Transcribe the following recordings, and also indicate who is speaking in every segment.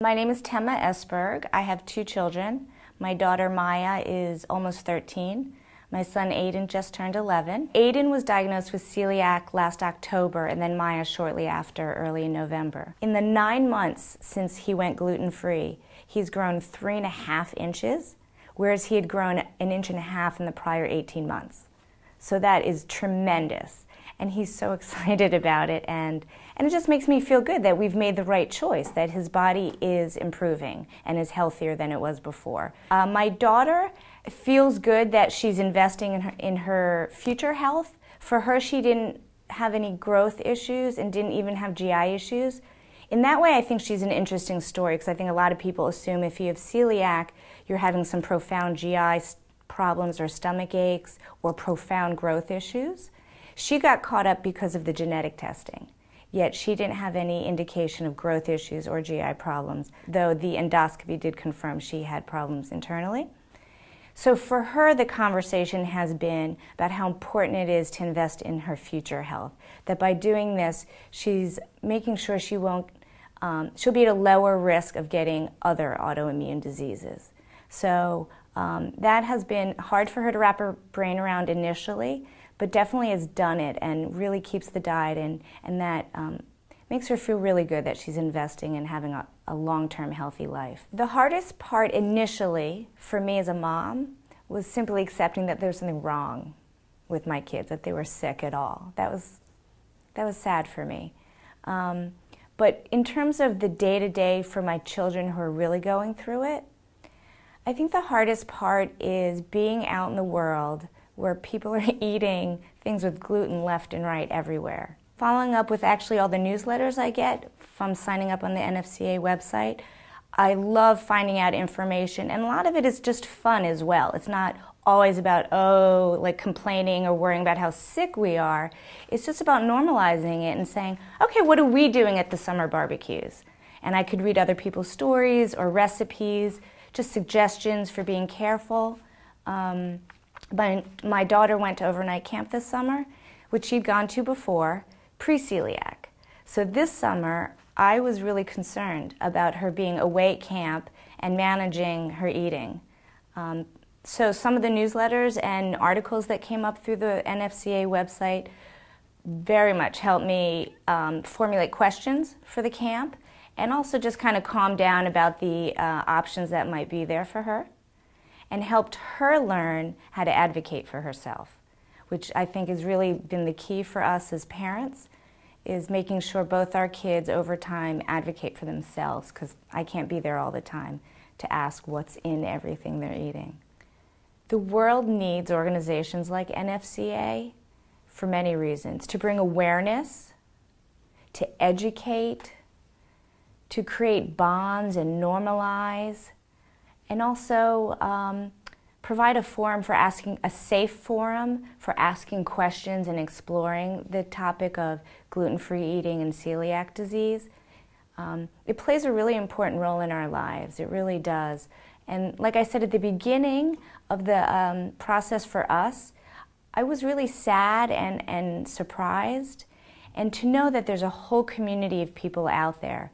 Speaker 1: My name is Tema. I have 2 children. My daughter Maya is almost 13. My son Aiden just turned 11. Aiden was diagnosed with celiac last October, and then Maya shortly after, early in November. In the 9 months since he went gluten-free, he's grown 3.5 inches, whereas he had grown 1.5 inches in the prior 18 months. So that is tremendous. And he's so excited about it, and it just makes me feel good that we've made the right choice, that his body is improving and is healthier than it was before. My daughter feels good that she's investing in her future health. For her, she didn't have any growth issues and didn't even have GI issues. In that way, I think she's an interesting story, because I think a lot of people assume if you have celiac, you're having some profound GI problems or stomach aches or profound growth issues. She got caught up because of the genetic testing, yet she didn't have any indication of growth issues or GI problems, though the endoscopy did confirm she had problems internally. So for her, the conversation has been about how important it is to invest in her future health, that by doing this, she's making sure she'll be at a lower risk of getting other autoimmune diseases. So that has been hard for her to wrap her brain around initially, but definitely has done it and really keeps the diet, and that makes her feel really good that she's investing in having a long-term healthy life. The hardest part initially for me as a mom was simply accepting that there was something wrong with my kids, that they were sick at all. That was sad for me. But in terms of the day-to-day for my children who are really going through it, I think the hardest part is being out in the world where people are eating things with gluten left and right everywhere. Following up with actually all the newsletters I get from signing up on the NFCA website, I love finding out information, and a lot of it is just fun as well. It's not always about, like complaining or worrying about how sick we are. It's just about normalizing it and saying, okay, what are we doing at the summer barbecues? And I could read other people's stories or recipes, just suggestions for being careful. My daughter went to overnight camp this summer, which she'd gone to before, pre-celiac. So this summer, I was really concerned about her being away at camp and managing her eating. So some of the newsletters and articles that came up through the NFCA website very much helped me formulate questions for the camp, and also just kind of calm down about the options that might be there for her, and helped her learn how to advocate for herself, which I think has really been the key for us as parents, is making sure both our kids over time advocate for themselves, because I can't be there all the time to ask what's in everything they're eating. The world needs organizations like NFCA for many reasons: to bring awareness, to educate, to create bonds and normalize, and also provide a forum for asking, a safe forum for asking questions and exploring the topic of gluten-free eating and celiac disease. It plays a really important role in our lives. It really does. And like I said at the beginning of the process for us, I was really sad and surprised, and to know that there's a whole community of people out there.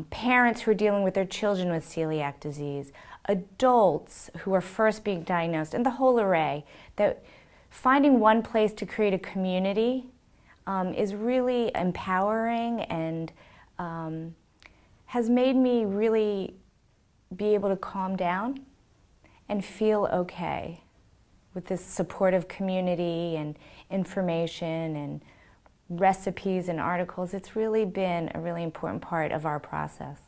Speaker 1: Parents who are dealing with their children with celiac disease, adults who are first being diagnosed, and the whole array, that finding one place to create a community is really empowering, and has made me really be able to calm down and feel okay with this supportive community and information and recipes and articles. It's really been a really important part of our process.